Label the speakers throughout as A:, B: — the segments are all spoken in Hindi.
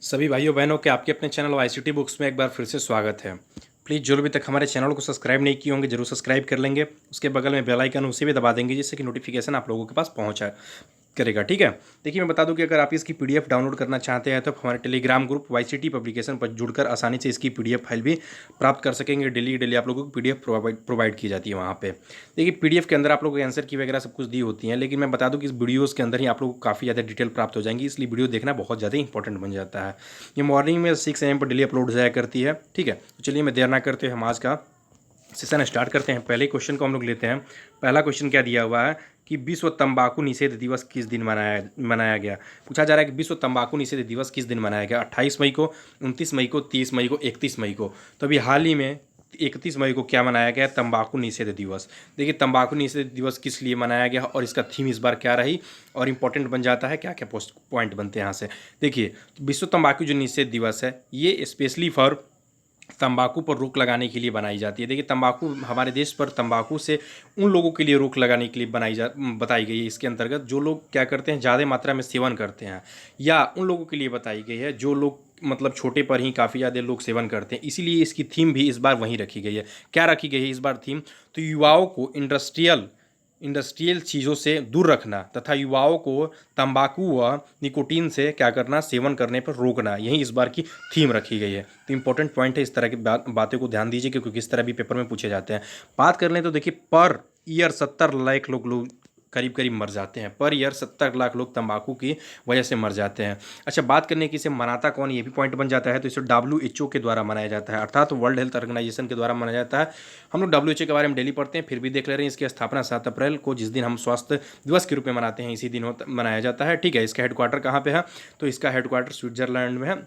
A: सभी भाइयों बहनों के आपके अपने चैनल आईसीटी बुक्स में एक बार फिर से स्वागत है। प्लीज़ जो अभी तक हमारे चैनल को सब्सक्राइब नहीं किए होंगे जरूर सब्सक्राइब कर लेंगे। उसके बगल में बेल आइकन उसे भी दबा देंगे जिससे कि नोटिफिकेशन आप लोगों के पास पहुंचा करेगा। ठीक है, देखिए मैं बता दूं कि अगर आप इसकी पीडीएफ डाउनलोड करना चाहते हैं तो हमारे टेलीग्राम ग्रुप वाईसीटी पब्लिकेशन पर जुड़कर आसानी से इसकी पीडीएफ फाइल भी प्राप्त कर सकेंगे। डेली डेली आप लोगों को पीडीएफ प्रोवाइड की जाती है वहाँ पे। देखिए पीडीएफ के अंदर आप लोगों को आंसर की वगैरह सब कुछ दी होती हैं, लेकिन मैं बता दूं कि इस वीडियोज़ के अंदर ही आप लोगों को काफ़ी ज़्यादा डिटेल प्राप्त हो जाएंगी, इसलिए वीडियो देखना बहुत ज़्यादा इंपॉर्टेंट बन जाता है। ये मॉर्निंग में 6 AM पर डेली अपलोड हो जाया करती है। ठीक है, तो चलिए मैं देर ना करते हुए हम आज का सेशन स्टार्ट करते हैं। पहले क्वेश्चन को हम लोग लेते हैं। पहला क्वेश्चन क्या दिया हुआ है कि विश्व तंबाकू निषेध दिवस किस दिन मनाया गया। पूछा जा रहा है कि विश्व तंबाकू निषेध दिवस किस दिन मनाया गया। 28 मई को, 29 मई को, 30 मई को, 31 मई को। तो अभी हाल ही में 31 मई को क्या मनाया गया, तंबाकू निषेध दिवस। देखिए तंबाकू निषेध दिवस किस लिए मनाया गया और इसका थीम इस बार क्या रही और इंपॉर्टेंट बन जाता है, क्या क्या पॉइंट बनते हैं यहाँ से। देखिए विश्व तंबाकू जो निषेध दिवस है ये स्पेशली फॉर तंबाकू पर रोक लगाने के लिए बनाई जाती है। देखिए तंबाकू हमारे देश पर तंबाकू से उन लोगों के लिए रोक लगाने के लिए बताई गई है। इसके अंतर्गत जो लोग क्या करते हैं, ज़्यादा मात्रा में सेवन करते हैं, या उन लोगों के लिए बताई गई है जो लोग मतलब छोटे पर ही काफ़ी ज़्यादा लोग सेवन करते हैं। इसीलिए इसकी थीम भी इस बार वहीं रखी गई है। क्या रखी गई है इस बार थीम, तो युवाओं को इंडस्ट्रियल चीज़ों से दूर रखना तथा युवाओं को तंबाकू व निकोटीन से क्या करना, सेवन करने पर रोकना, यही इस बार की थीम रखी गई है। तो इंपॉर्टेंट पॉइंट है, इस तरह की बातों को ध्यान दीजिए क्योंकि किस तरह भी पेपर में पूछे जाते हैं। बात कर लें तो देखिए पर ईयर 70 लाख लोग करीब करीब मर जाते हैं। पर ईयर 70 लाख लोग तंबाकू की वजह से मर जाते हैं। अच्छा, बात करने की इसे मनाता कौन, ये भी पॉइंट बन जाता है। तो इसे WHO के द्वारा मनाया जाता है, अर्थात वर्ल्ड हेल्थ ऑर्गेनाइजेशन के द्वारा मनाया जाता है। हम लोग WHO के बारे में डेली पढ़ते हैं, फिर भी देख ले रहे हैं। इसकी स्थापना 7 अप्रैल को, जिस दिन हम स्वास्थ्य दिवस के रूप में मनाते हैं, इसी दिन मनाया जाता है। ठीक है, इसका हेडक्वार्टर कहाँ पे है, तो इसका हेडक्वार्टर स्विट्जरलैंड में है।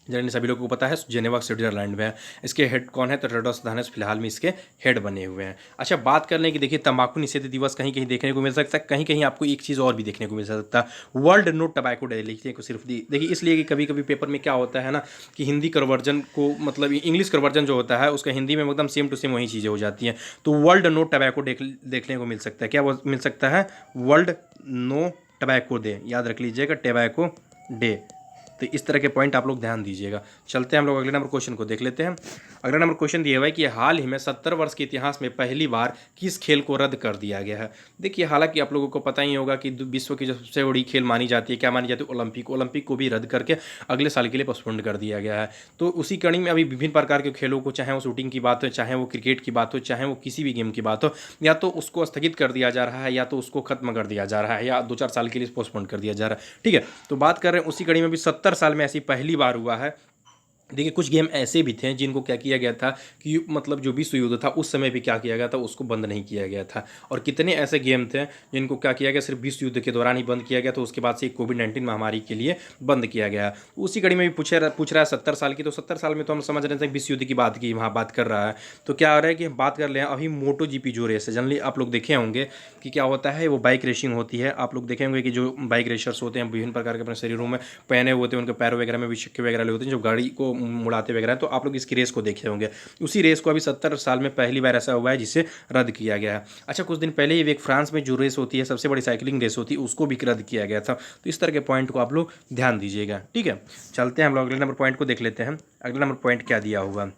A: जनरली सभी लोगों को पता है जेनेवा स्विट्जरलैंड में है। इसके हेड कौन है, तो टेड्रोस अधानोम फिलहाल में इसके हेड बने हुए हैं। अच्छा, बात कर लें कि देखिए तंबाकू निषेध दिवस कहीं कहीं देखने को मिल सकता है, कहीं कहीं आपको एक चीज़ और भी देखने को मिल सकता है, वर्ल्ड नो टबैको डे लिखने को सिर्फ देखिए इसलिए कि कभी कभी पेपर में क्या होता है ना कि हिंदी कन्वर्जन को मतलब इंग्लिश कन्वर्जन जो होता है उसका हिंदी में एकदम सेम टू सेम वही चीज़ें हो जाती हैं। तो वर्ल्ड नो टबैको देखने को मिल सकता है। क्या मिल सकता है, वर्ल्ड नो टबैको डे, याद रख लीजिएगा, टबैको डे। तो इस तरह के पॉइंट आप लोग ध्यान दीजिएगा। चलते हैं हम लोग अगले नंबर क्वेश्चन को देख लेते हैं। अगला नंबर क्वेश्चन दिया हुआ है कि हाल ही में 70 वर्ष के इतिहास में पहली बार किस खेल को रद्द कर दिया गया है। देखिए हालांकि आप लोगों को पता ही होगा कि विश्व की जो सबसे बड़ी खेल मानी जाती है, क्या मानी जाती है, ओलंपिक को भी रद्द करके अगले साल के लिए पोस्टपोन कर दिया गया है। तो उसी कड़ी में अभी विभिन्न प्रकार के खेलों को, चाहे वो शूटिंग की बात हो, चाहे वो क्रिकेट की बात हो, चाहे वो किसी भी गेम की बात हो, या तो उसको स्थगित कर दिया जा रहा है या तो उसको खत्म कर दिया जा रहा है या 2-4 साल के लिए पोस्टपोन कर दिया जा रहा है। ठीक है, तो बात कर रहे हैं उसी कड़ी में भी 70 साल में ऐसी पहली बार हुआ है। देखिए कुछ गेम ऐसे भी थे जिनको क्या किया गया था कि मतलब जो विश्व युद्ध था उस समय भी क्या किया गया था, उसको बंद नहीं किया गया था। और कितने ऐसे गेम थे जिनको क्या किया गया, सिर्फ विश्व युद्ध के दौरान ही बंद किया गया, तो उसके बाद से कोविड-19 महामारी के लिए बंद किया गया। उसी कड़ी में भी पूछ रहा है 70 साल की, तो 70 साल में तो हम समझ रहे थे विश्व युद्ध की बात की, वहाँ बात कर रहा है। तो क्या हो रहा है कि हम बात कर ले अभी मोटो जीपी जो रेस है, जनरली आप लोग देखे होंगे कि क्या होता है, वो बाइक रेसिंग होती है। आप लोग देखे होंगे कि जो बाइक रेसर्स होते हैं विभिन्न प्रकार के अपने शरीरों में पहने हुए होते हैं, उनके पैरों वगैरह में भी सिक्के वगैरह होते हैं जो गाड़ी को मुड़ाते वगैरह, तो आप लोग इसकी रेस को देखे होंगे। उसी रेस को अभी 70 साल में पहली बार ऐसा हुआ है जिसे रद्द किया गया है। अच्छा, कुछ दिन पहले ही एक फ्रांस में जो रेस होती है, सबसे बड़ी साइकिलिंग रेस होती है, उसको भी रद्द किया गया था। तो इस तरह के पॉइंट को आप लोग ध्यान दीजिएगा। ठीक है, चलते हैं हम लोग अगले नंबर पॉइंट को देख लेते हैं। अगला नंबर पॉइंट क्या दिया होगा,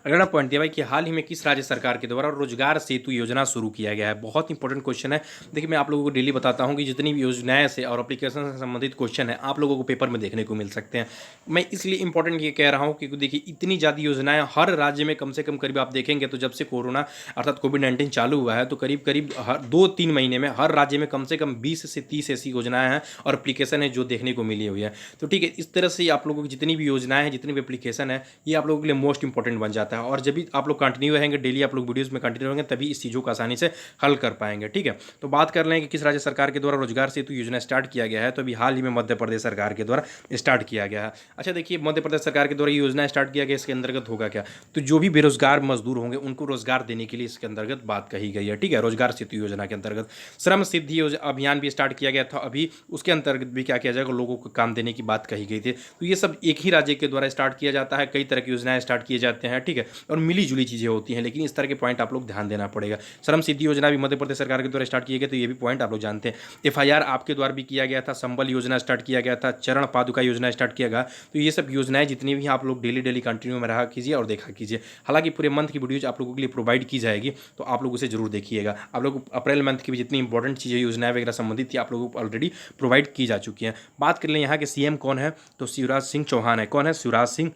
A: अगला पॉइंट दिया भाई कि हाल ही में किस राज्य सरकार के द्वारा रोजगार सेतु योजना शुरू किया गया है। बहुत इंपॉर्टेंट क्वेश्चन है। देखिए मैं आप लोगों को डेली बताता हूं कि जितनी भी योजनाएं से और एप्लीकेशन से संबंधित क्वेश्चन है आप लोगों को पेपर में देखने को मिल सकते हैं। मैं इसलिए इंपॉर्टेंट ये कह रहा हूं क्योंकि देखिए इतनी ज़्यादा योजनाएं हर राज्य में कम से कम करीब आप देखेंगे तो जब से कोरोना अर्थात कोविड-19 चालू हुआ है तो करीब करीब हर 2-3 महीने में हर राज्य में कम से कम 20 से 30 ऐसी योजनाएं हैं और एप्लीकेशन है जो देखने को मिली हुई है। तो ठीक है, इस तरह से आप लोगों की जितनी भी योजनाएं हैं, जितनी भी एप्लीकेशन है, ये आप लोगों के लिए मोस्ट इंपॉर्टेंट बन जाता है। और जब भी आप लोग कंटिन्यू रहेंगे, डेली आप लोग वीडियोस में कंटिन्यू रहेंगे, तभी इस चीज़ों को आसानी से हल कर पाएंगे। ठीक है, तो बात कर लें कि किस राज्य सरकार के द्वारा रोजगार सेतु योजना स्टार्ट किया गया है, तो अभी हाल ही में मध्य प्रदेश सरकार के द्वारा स्टार्ट किया गया है। अच्छा देखिए, मध्य प्रदेश सरकार के द्वारा ये योजना स्टार्ट किया गया, इसके अंतर्गत होगा क्या, तो जो भी बेरोजगार मजदूर होंगे उनको रोजगार देने के लिए इसके अंतर्गत बात कही गई है। ठीक है, रोजगार सेतु योजना के अंतर्गत श्रम सिद्धि अभियान भी स्टार्ट किया गया था अभी, उसके अंतर्गत भी क्या किया जाएगा, लोगों को काम देने की बात कही गई थी। तो ये सब एक ही राज्य के द्वारा स्टार्ट किया जाता है, कई तरह की योजनाएं स्टार्ट किए जाते हैं। ठीक है, और मिली जुली चीज़ें होती हैं, लेकिन इस तरह के पॉइंट आप लोग ध्यान देना पड़ेगा। श्रम सिद्धि योजना भी मध्य प्रदेश सरकार के द्वारा स्टार्ट किए गए, तो ये भी पॉइंट आप लोग जानते हैं। FIR आपके द्वारा भी किया गया था, संबल योजना स्टार्ट किया गया था, चरण पादुका योजना स्टार्ट किया गया। तो ये सब योजनाएं जितनी भी आप लोग डेली कंटिन्यू में रहा कीजिए और देखा कीजिए। हालांकि पूरे मंथ की वीडियोज आप लोगों के लिए प्रोवाइड की जाएगी, तो आप लोग उसे जरूर देखिएगा। आप लोग अप्रैल मंथ की भी जितनी इंपॉर्टेंट चीज़ें योजनाएं वगैरह संबंधित थी आप लोगों को ऑलरेडी प्रोवाइड की जा चुकी हैं। बात कर लें यहाँ के CM कौन है, तो शिवराज सिंह चौहान है। कौन है? शिवराज सिंह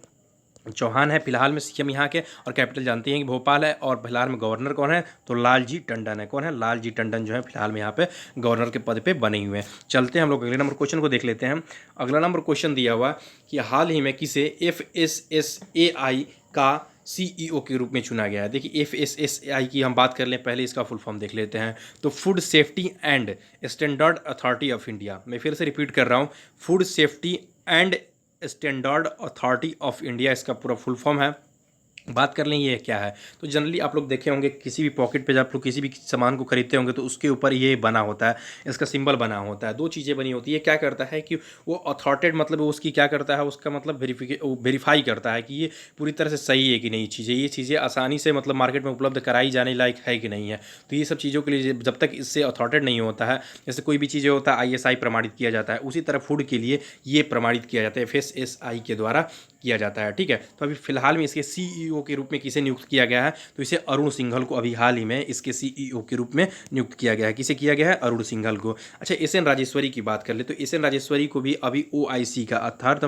A: चौहान है फिलहाल में CM यहाँ के, और कैपिटल जानते हैं कि भोपाल है। और फिलहाल में गवर्नर कौन है, तो लालजी टंडन है। कौन है? लालजी टंडन जो है फिलहाल में यहाँ पे गवर्नर के पद पे बने हुए हैं। चलते हैं हम लोग अगले नंबर क्वेश्चन को देख लेते हैं। अगला नंबर क्वेश्चन दिया हुआ कि हाल ही में किसे FSSAI का CEO के रूप में चुना गया है। देखिए FSSAI की हम बात कर लें, पहले इसका फुल फॉर्म देख लेते हैं। तो food safety and standard authority of India. मैं फिर से रिपीट कर रहा हूँ, food safety and standard authority of India इसका पूरा फुल फॉर्म है। बात कर लें ये क्या है, तो जनरली आप लोग देखे होंगे किसी भी पॉकेट पे जब आप लोग किसी भी सामान को खरीदते होंगे तो उसके ऊपर ये बना होता है, इसका सिंबल बना होता है। दो चीज़ें बनी होती है। क्या करता है कि वो अथॉरिटेड मतलब वो उसकी क्या करता है, उसका मतलब वेरीफाई करता है कि ये पूरी तरह से सही है कि नहीं चीज़ें, ये चीज़ें आसानी से मतलब मार्केट में उपलब्ध कराई जाने लायक है कि नहीं है। तो ये सब चीज़ों के लिए जब तक इससे अथॉरिटेड नहीं होता है, जैसे कोई भी चीज़ें होता है ISI प्रमाणित किया जाता है, उसी तरह फूड के लिए ये प्रमाणित किया जाता है, FSSAI के द्वारा किया जाता है। ठीक है, तो अभी फिलहाल में इसके CEO के रूप में किसे नियुक्त किया गया है, तो इसे अरुण सिंघल को अभी हाल ही में इसके CEO के रूप में नियुक्त किया गया है। किसे किया गया है? अरुण सिंघल को। अच्छा, SN राजेश्वरी की बात कर ले, तो SN राजेश्वरी को भी अभी OIC का अर्थात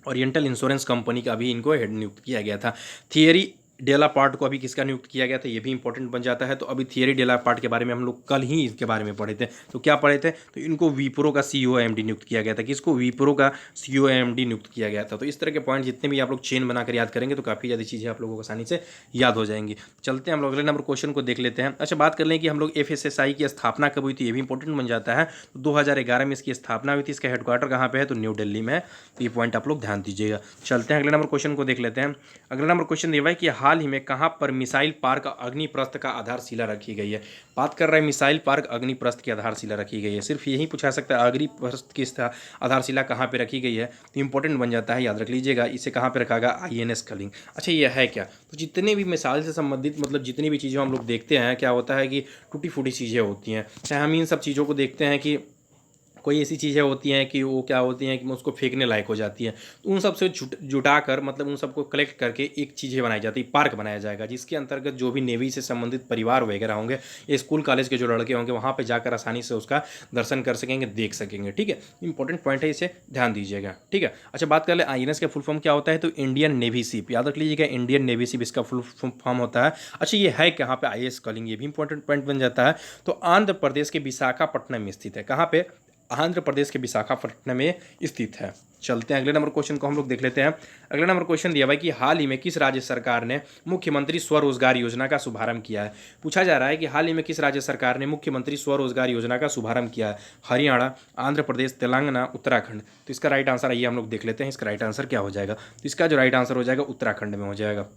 A: ओरिएंटल इंश्योरेंस कंपनी का भी इनको हेड नियुक्त किया गया था। थियरी डेला पार्ट को अभी किसका नियुक्त किया गया था, ये भी इंपॉर्टेंट बन जाता है। तो अभी थियरी डेला पार्ट के बारे में हम लोग कल ही इसके बारे में पढ़े थे। तो क्या पढ़े थे, तो इनको विप्रो का CEO MD नियुक्त किया गया था। किसको? विप्रो का CEO MD नियुक्त किया गया था। तो इस तरह के पॉइंट जितने भी आप लोग चेन बनाकर याद करेंगे तो काफ़ी ज़्यादा चीज़ें आप लोगों को आसानी से याद हो जाएंगी। चलते हैं हम लोग अगले नंबर क्वेश्चन को देख लेते हैं। अच्छा, बात कर लें कि हम लोग FSSAI की स्थापना कब हुई थी, ये भी इंपॉर्टेंट बन जाता है। तो 2011 में इसकी स्थापना हुई थी। इसका हेडक्वार्टर कहाँ पे है, तो न्यू दिल्ली में है। तो ये पॉइंट आप लोग ध्यान दीजिएगा। चलते हैं अगले नंबर क्वेश्चन को देख लेते हैं। अगला नंबर क्वेश्चन दिया है कि हाल ही में कहाँ पर मिसाइल पार्क अग्निप्रस्थ का आधारशिला रखी गई है। बात कर रहे हैं मिसाइल पार्क अग्निप्रस्थ की आधारशिला रखी गई है। सिर्फ यही पूछा सकता है अग्निप्रस्थ की आधारशिला कहाँ पे रखी गई है, तो इंपॉर्टेंट बन जाता है, याद रख लीजिएगा। इसे कहाँ पे रखा गया? INS कलिंग। अच्छा, ये है क्या, तो जितने भी मिसाइल से संबंधित मतलब जितनी भी चीज़ें हम लोग देखते हैं, क्या होता है कि टूटी फूटी चीज़ें होती हैं। चाहे हम इन सब चीज़ों को देखते हैं कि कोई ऐसी चीज़ें होती हैं कि वो क्या होती हैं कि उसको फेंकने लायक हो जाती हैं, तो उन सब से जुटा कर मतलब उन सबको कलेक्ट करके एक चीज़ें बनाई जाती है, पार्क बनाया जाएगा, जिसके अंतर्गत जो भी नेवी से संबंधित परिवार वगैरह होंगे या स्कूल कॉलेज के जो लड़के होंगे वहाँ पे जाकर आसानी से उसका दर्शन कर सकेंगे, देख सकेंगे। ठीक है, इंपॉर्टेंट पॉइंट है, इसे ध्यान दीजिएगा। ठीक है, अच्छा बात कर ले INS का फुल फॉर्म क्या होता है, तो इंडियन नेवी शिप, याद रख लीजिएगा, इंडियन नेवी शिप इसका फुल फॉर्म होता है। अच्छा, ये है कहाँ पे? INS कलिंग, ये भी इंपॉर्टेंट पॉइंट बन जाता है। तो आंध्र प्रदेश के विशाखापट्टनम में स्थित है। कहाँ पे? आंध्र प्रदेश के विशाखापट्टनम में स्थित है। चलते हैं अगले नंबर क्वेश्चन को हम लोग देख लेते हैं। अगला नंबर क्वेश्चन दिया हुआ है कि हाल ही में किस राज्य सरकार ने मुख्यमंत्री स्वरोजगार योजना का शुभारंभ किया है। पूछा जा रहा है कि हाल ही में किस राज्य सरकार ने मुख्यमंत्री स्वरोजगार योजना का शुभारंभ किया है। हरियाणा, आंध्र प्रदेश, तेलंगाना, उत्तराखंड। तो इसका राइट आंसर आइए हम लोग देख लेते हैं, इसका राइट आंसर क्या हो जाएगा। तो इसका जो राइट आंसर हो जाएगा उत्तराखंड में हो जाएगा।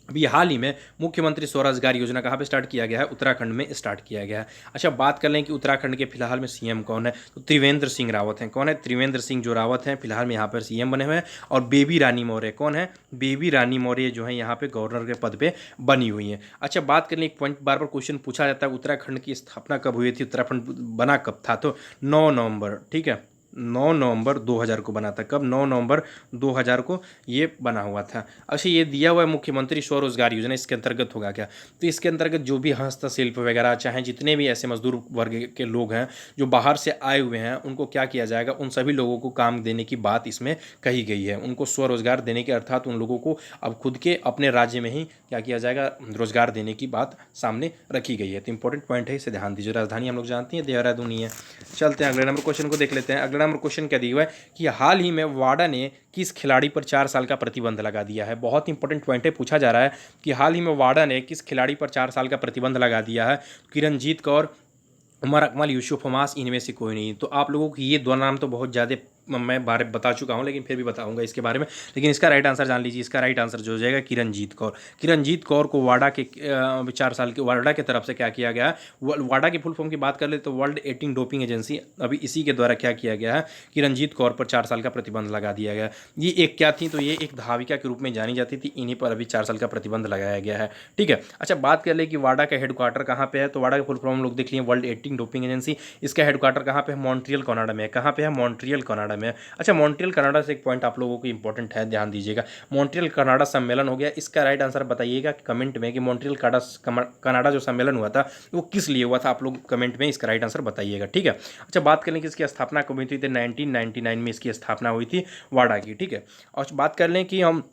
A: अभी हाल ही में मुख्यमंत्री स्वरोजगार योजना कहाँ पे स्टार्ट किया गया है? उत्तराखंड में स्टार्ट किया गया है। अच्छा, बात कर लें कि उत्तराखंड के फिलहाल में CM कौन है, तो त्रिवेंद्र सिंह रावत हैं। कौन है? त्रिवेंद्र सिंह जो रावत हैं फिलहाल में यहाँ पर CM बने हुए हैं। और बेबी रानी मौर्य, कौन है? बेबी रानी मौर्य जो है यहाँ पे गवर्नर के पद पे बनी हुई हैं। अच्छा, बात कर लें, एक पॉइंट बार बार क्वेश्चन पूछा जाता है, उत्तराखंड की स्थापना कब हुई थी, उत्तराखंड बना कब था, तो 9 नवंबर। ठीक है, 9 नवंबर 2000 को बना था। कब? 9 नवंबर 2000 को ये बना हुआ था। अच्छा, ये दिया हुआ है मुख्यमंत्री स्वरोजगार योजना, इसके अंतर्गत होगा क्या, तो इसके अंतर्गत जो भी हस्तशिल्प वगैरह चाहे जितने भी ऐसे मजदूर वर्ग के लोग हैं जो बाहर से आए हुए हैं, उनको क्या किया जाएगा, उन सभी लोगों को काम देने की बात इसमें कही गई है। उनको स्वरोजगार देने के अर्थात उन लोगों को अब खुद के अपने राज्य में ही क्या किया जाएगा, रोजगार देने की बात सामने रखी गई है। तो इंपॉर्टेंट पॉइंट है, इसे ध्यान दीजिए। राजधानी हम लोग जानते हैं देहरादून ही है। चलते हैं अगले नंबर क्वेश्चन को देख लेते हैं। अगला नंबर क्वेश्चन क्या दिया हुआ है कि हाल ही में वाडा ने किस खिलाड़ी पर 4 साल का प्रतिबंध लगा दिया है। बहुत इंपॉर्टेंट पॉइंट है, पूछा जा रहा है कि हाल ही में वाडा ने किस खिलाड़ी पर 4 साल का प्रतिबंध लगा दिया है। किरणजीत कौर, उमर अकमल, यूसुफ हमास, इनमें से कोई नहीं। तो आप लोगों को ये दो नाम तो बहुत ज़्यादा मैं बारे बता चुका हूँ, लेकिन फिर भी बताऊंगा इसके बारे में। लेकिन इसका राइट आंसर जान लीजिए, इसका राइट आंसर जो हो जाएगा किरणजीत कौर। किरणजीत कौर को वाडा के 4 साल के वाडा की तरफ से क्या किया गया है, वाडा की फुल फॉर्म की बात कर ले तो वर्ल्ड एंटी डोपिंग एजेंसी, अभी इसी के द्वारा क्या किया गया है, किरणजीत कौर पर 4 साल का प्रतिबंध लगा दिया गया। ये एक क्या थी, तो ये एक धाविका के रूप में जानी जाती थी, इन्हीं पर अभी 4 साल का प्रतिबंध लगाया गया है। ठीक है, अच्छा बात कर ले कि वाडा का हेडक्वार्टर कहाँ पे है, तो वाडा का फुल फॉर्म लोग देख लिए, वर्ल्ड एंटी डोपिंग एजेंसी। इसका हेडक्वार्टर कहाँ पे है, मॉन्ट्रियल कनाडा में है। कहाँ पे है, मॉन्ट्रियल कनाडा में है। अच्छा मॉन्ट्रियल कनाडा से एक पॉइंट आप लोगों को इंपॉर्टेंट है, ध्यान दीजिएगा। मॉन्ट्रियल कनाडा सम्मेलन हो गया, इसका राइट आंसर बताइएगा कमेंट में कि मॉन्ट्रियल कनाडा जो सम्मेलन हुआ था वो किस लिए हुआ था, आप लोग कमेंट में इसका राइट आंसर बताइएगा। ठीक है, अच्छा बात करें कि इसकी स्थापना कब हुई थी, तो 1999 में इसकी स्थापना हुई थी वाडा की। ठीक है, और बात कर लें कि हम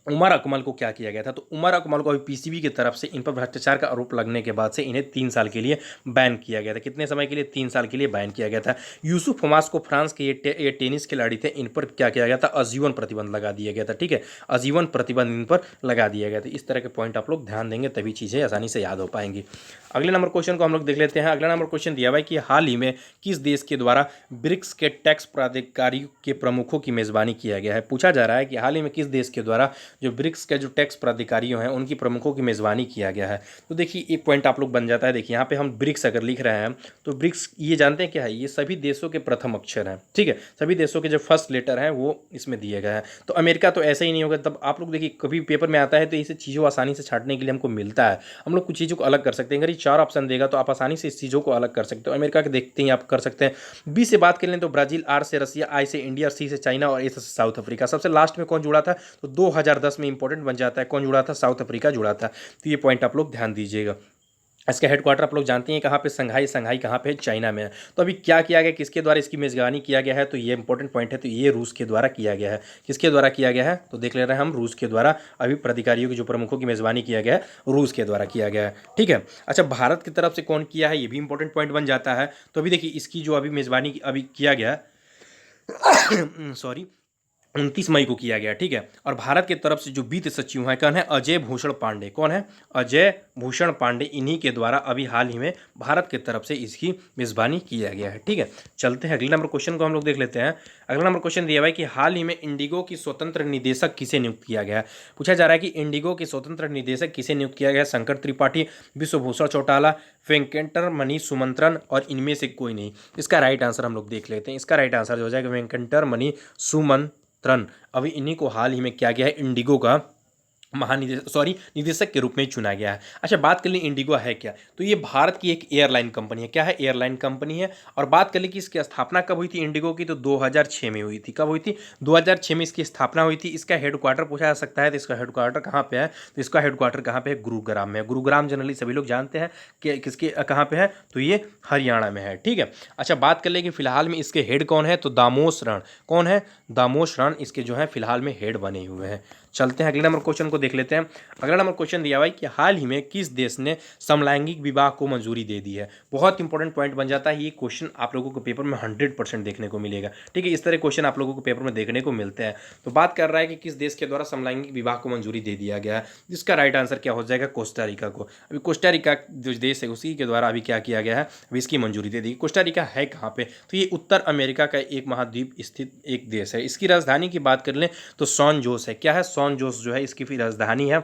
A: उमर अकमल को क्या किया गया था, तो उमर अकमल को अभी पीसीबी की तरफ से इन पर भ्रष्टाचार का आरोप लगने के बाद से इन्हें 3 साल के लिए बैन किया गया था। कितने समय के लिए, 3 साल के लिए बैन किया गया था। यूसुफ हमास को फ्रांस के ये टेनिस खिलाड़ी थे, इन पर क्या किया गया था, आजीवन प्रतिबंध लगा दिया गया था। ठीक है, आजीवन प्रतिबंध इन पर लगा दिया गया था। इस तरह के पॉइंट आप लोग ध्यान देंगे तभी चीज़ें आसानी से याद हो पाएंगी। अगले नंबर क्वेश्चन को हम लोग देख लेते हैं। अगला नंबर क्वेश्चन दिया हुआ है कि हाल ही में किस देश के द्वारा ब्रिक्स के टैक्स प्राधिकारी के प्रमुखों की मेजबानी किया गया है। पूछा जा रहा है कि हाल ही में किस देश के द्वारा जो ब्रिक्स के जो टैक्स प्राधिकारियों हैं उनकी प्रमुखों की मेजबानी किया गया है। तो देखिए एक पॉइंट आप लोग बन जाता है। देखिए यहाँ पे हम ब्रिक्स अगर लिख रहे हैं तो ब्रिक्स ये जानते हैं क्या है, ये सभी देशों के प्रथम अक्षर हैं। ठीक है, सभी देशों के जो फर्स्ट लेटर हैं वो इसमें दिए गए हैं। तो अमेरिका तो ऐसा ही नहीं होगा। तब आप लोग देखिए कभी पेपर में आता है तो इसे चीज़ों आसानी से छांटने के लिए हमको मिलता है, हम लोग कुछ चीज़ों को अलग कर सकते हैं। अगर ये 4 ऑप्शन देगा तो आप आसानी से इस चीज़ों को अलग कर सकते हो। अमेरिका के देखते ही आप कर सकते हैं। बी से बात कर लें तो ब्राजील, आर से रसिया, आई से इंडिया, सी से चाइना और ए से साउथ अफ्रीका। सबसे लास्ट में कौन जुड़ा था, तो 2010 में इंपॉर्टेंट बन जाता है, कौन जुड़ा था, साउथ अफ्रीका जुड़ा था। तो ये पॉइंट आप लोग ध्यान दीजिएगा। इसका हेडक्वार्टर आप लोग जानते हैं कहाँ पे, संघाई। संघाई कहाँ पे है, चाइना में है। तो अभी क्या किया गया, किसके द्वारा इसकी मेजबानी किया गया है, तो ये इंपॉर्टेंट पॉइंट है। तो ये रूस के द्वारा किया गया है। किसके द्वारा किया गया है, तो देख ले रहे हैं हम, रूस के द्वारा अभी प्राधिकारियों की जो प्रमुखों की मेजबानी किया गया है रूस के द्वारा किया गया है। ठीक है, अच्छा भारत की तरफ से कौन किया है, ये भी इंपॉर्टेंट पॉइंट बन जाता है। तो अभी देखिए इसकी जो अभी मेजबानी अभी किया गया सॉरी 29 मई को किया गया। ठीक है, और भारत की तरफ से जो वित्त सचिव हैं कौन है, अजय भूषण पांडे। कौन है, अजय भूषण पांडे। इन्हीं के द्वारा अभी हाल ही में भारत की तरफ से इसकी मेजबानी किया गया है। ठीक है, चलते हैं अगले नंबर क्वेश्चन को हम लोग देख लेते हैं। अगला नंबर क्वेश्चन दिया हुआ है कि हाल ही में इंडिगो की स्वतंत्र निदेशक किसे नियुक्त किया गया है। पूछा जा रहा है कि इंडिगो की स्वतंत्र निदेशक किसे नियुक्त किया गया है, शंकर त्रिपाठी, विश्वभूषण चौटाला, वेंकटर सुमंत्रन और इनमें से कोई नहीं। इसका राइट आंसर हम लोग देख लेते हैं। इसका राइट आंसर जो हो जाएगा वेंकटर सुमंत्रन। अभी इन्हीं को हाल ही में क्या गया है, इंडिगो का निदेशक के रूप में चुना गया है। अच्छा बात कर लें इंडिगो है क्या, तो ये भारत की एक एयरलाइन कंपनी है। क्या है, एयरलाइन कंपनी है। और बात कर लें कि इसकी स्थापना कब हुई थी इंडिगो की, तो 2006 में हुई थी। कब हुई थी, 2006 में इसकी स्थापना हुई थी। इसका हेडक्वार्टर पूछा जा सकता है, तो इसका हेडक्वार्टर कहाँ पे है, तो इसका हेडक्वार्टर कहाँ पे है, गुरुग्राम में है। गुरुग्राम जनरली सभी लोग जानते हैं कि किसके कहाँ पे है, तो ये हरियाणा में है। ठीक है, अच्छा बात कर लें कि फिलहाल में इसके हेड कौन है, तो दामोश रण। कौन है, दामोश रण इसके जो है फिलहाल में हेड बने हुए हैं। चलते हैं अगले नंबर क्वेश्चन को देख लेते हैं। अगला नंबर क्वेश्चन दिया हुआ है कि हाल ही में किस देश ने समलैंगिक विवाह को मंजूरी दे दी है। बहुत इंपॉर्टेंट पॉइंट बन जाता है। ये क्वेश्चन आप लोगों को पेपर में 100% देखने को मिलेगा। ठीक है, इस तरह क्वेश्चन आप लोगों को पेपर में देखने को मिलते हैं। तो बात कर रहा है कि किस देश के द्वारा समलैंगिक विवाह को मंजूरी दे दिया गया है, जिसका राइट आंसर क्या हो जाएगा, कोस्टारिका को। अभी कोस्टारिका जो देश है उसी के द्वारा अभी क्या किया गया है, अभी इसकी मंजूरी दे दी। कोस्टारिका है कहाँ पे, तो ये उत्तर अमेरिका का एक महाद्वीप स्थित एक देश है। इसकी राजधानी की बात कर लें तो सॉन जोस है। क्या है, सॉन जोस जो है इसकी राजधानी है।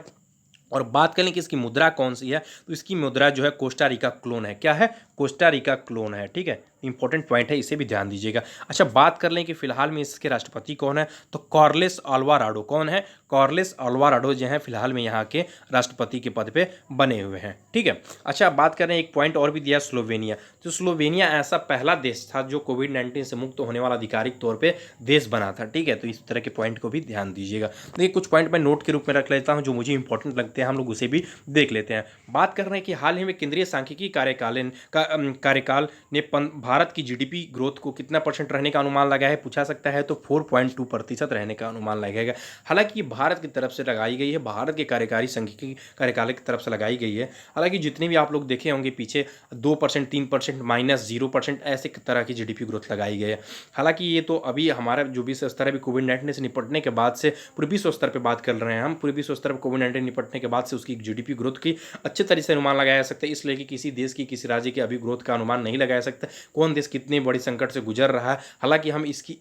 A: और बात करें कि इसकी मुद्रा कौन सी है, तो इसकी मुद्रा जो है कोस्टारिका क्लोन है। क्या है, कोस्टारिका क्लोन है। ठीक है, इंपॉर्टेंट पॉइंट है, इसे भी ध्यान दीजिएगा। अच्छा बात कर लें कि फिलहाल में इसके राष्ट्रपति कौन है, तो कार्लोस अल्वाराडो। कौन है, कार्लोस अल्वाराडो जो है फिलहाल में यहाँ के राष्ट्रपति के पद पे बने हुए हैं। ठीक है, अच्छा बात करें एक पॉइंट और भी दिया, स्लोवेनिया। तो स्लोवेनिया ऐसा पहला देश था जो कोविड-19 से मुक्त होने वाला आधिकारिक तौर पर देश बना था। ठीक है, तो इस तरह के पॉइंट को भी ध्यान दीजिएगा। देखिए कुछ पॉइंट मैं नोट के रूप में रख लेता हूँ जो मुझे इंपॉर्टेंट लगते हैं, हम लोग उसे भी देख लेते हैं। बात कर रहे हैं कि हाल ही में केंद्रीय सांख्यिकी कार्यकाल ने भारत की जीडीपी ग्रोथ को कितना % रहने का अनुमान लगाया है, पूछा सकता है। तो 4.2% रहने का अनुमान लगाएगा। हालांकि ये भारत की तरफ से लगाई गई है, भारत के कार्यकारी सांख्यिकी कार्यालय की तरफ से लगाई गई है। हालांकि जितने भी आप लोग देखे होंगे पीछे 2%, 3%, -0% ऐसे तरह की जीडीपी ग्रोथ लगाई गई है। हालांकि ये तो अभी हमारा जो विश्व स्तर है, अभी कोविड-19 से निपटने के बाद से पूरे विश्व स्तर पर बात कर रहे हैं हम, पूरे विश्व स्तर पर कोविड-19 निपटने के बाद से उसकी जीडीपी ग्रोथ की अच्छे तरीके से अनुमान लगाया जा सकता है। इसलिए कि किसी देश की, किसी राज्य की अभी ग्रोथ का अनुमान नहीं लगाया सकता, कौन देश कितने बड़ी संकट से गुजर रहा है। हालांकि हम इसकी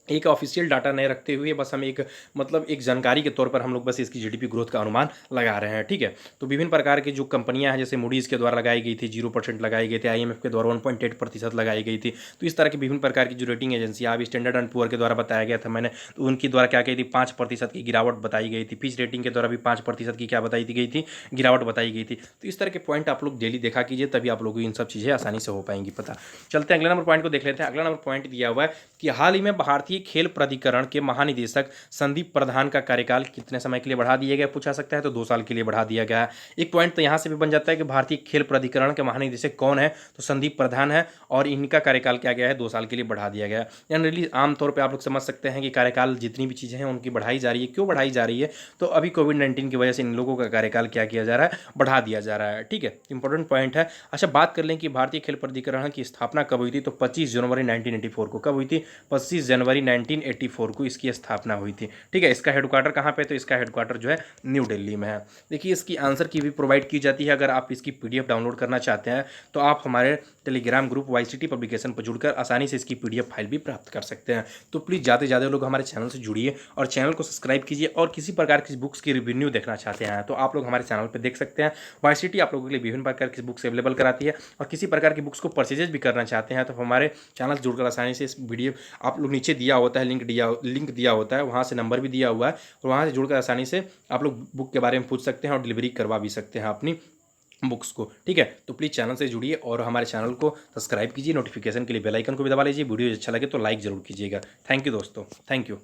A: एक ऑफिशियल डाटा नहीं रखते हुए बस हम एक जानकारी के तौर पर हम लोग बस इसकी जीडीपी ग्रोथ का अनुमान लगा रहे हैं, ठीक है। तो विभिन्न प्रकार की जो कंपनियां हैं, जैसे मूडीज़ के द्वारा लगाई गई थी 0% लगाई गई थी, IMF के द्वारा 1.8% लगाई गई थी। तो इस तरह की विभिन्न प्रकार की जो रेटिंग एजेंसी, अभी स्टैंडर्ड एंड पुअर के द्वारा बताया गया था मैंने, तो उनकी द्वारा क्या कही थी, 5% की गिरावट बताई गई थी। फिच रेटिंग के द्वारा भी 5% की क्या बताई गई थी, गिरावट बताई गई थी। तो इस तरह के पॉइंट आप लोग डेली देखा कीजिए, तभी आप लोगों को इन सब चीज़ें आसानी से हो पाएंगी पता। चलते हैं अगले नंबर पॉइंट को देख लेते हैं। अगला नंबर पॉइंट दिया हुआ है कि हाल ही में भारतीय खेल प्राधिकरण के महानिदेशक संदीप प्रधान का कार्यकाल कितने समय के लिए बढ़ा दिया गया, पूछा सकता है, तो 2 साल के लिए बढ़ा दिया गया है। एक पॉइंट तो यहां से भी बन जाता है कि भारतीय खेल प्राधिकरण के महानिदेशक कौन है, तो संदीप प्रधान है, और इनका कार्यकाल क्या गया है, 2 साल के लिए बढ़ा दिया गया है। जनरली आमतौर पर आप लोग समझ सकते हैं कि कार्यकाल जितनी भी चीज़ें हैं उनकी बढ़ाई जा रही है। क्यों बढ़ाई जा रही है, तो अभी कोविड-19 की वजह से इन लोगों का कार्यकाल क्या किया जा रहा है, बढ़ा दिया जा रहा है, ठीक है। इंपॉर्टेंट पॉइंट है। अच्छा, बात कर लें कि भारतीय खेल प्राधिकरण की स्थापना कब हुई थी, तो 25 जनवरी 1984 को। कब हुई थी, 25 जनवरी 1984 को इसकी स्थापना हुई थी, ठीक है। इसका हेडक्वार्टर कहाँ पे, तो इसका हेडक्वार्टर जो है न्यू दिल्ली में है। देखिए, इसकी आंसर की भी प्रोवाइड की जाती है। अगर आप इसकी PDF डाउनलोड करना चाहते हैं तो आप हमारे टेलीग्राम ग्रुप YCT पब्लिकेशन पर जुड़कर आसानी से इसकी PDF फाइल भी प्राप्त कर सकते हैं। तो प्लीज़ ज़्यादा से ज़्यादा लोग हमारे चैनल से जुड़िए और चैनल को सब्सक्राइब कीजिए। और किसी प्रकार की बुक्स की रिव्यू देखना चाहते हैं तो आप लोग हमारे चैनल पर देख सकते हैं। YCT आप लोगों के लिए विभिन्न प्रकार की बुक्स अवेलेबल कराती है, और किसी प्रकार की बुक्स को परचेजेज भी करना चाहते हैं तो हमारे चैनल से जुड़कर आसानी से इस वीडियो आप लोग नीचे दिया होता है, लिंक दिया होता है, वहाँ से नंबर भी दिया हुआ है, और वहाँ से जुड़कर आसानी से आप लोग बुक के बारे में पूछ सकते हैं और डिलीवरी करवा भी सकते हैं अपनी बुक्स को, ठीक है। तो प्लीज़ चैनल से जुड़िए और हमारे चैनल को सब्सक्राइब कीजिए, नोटिफिकेशन के लिए बेल आइकन को भी दबा लीजिए। वीडियो अच्छा लगे तो लाइक जरूर कीजिएगा। थैंक यू दोस्तों, थैंक यू।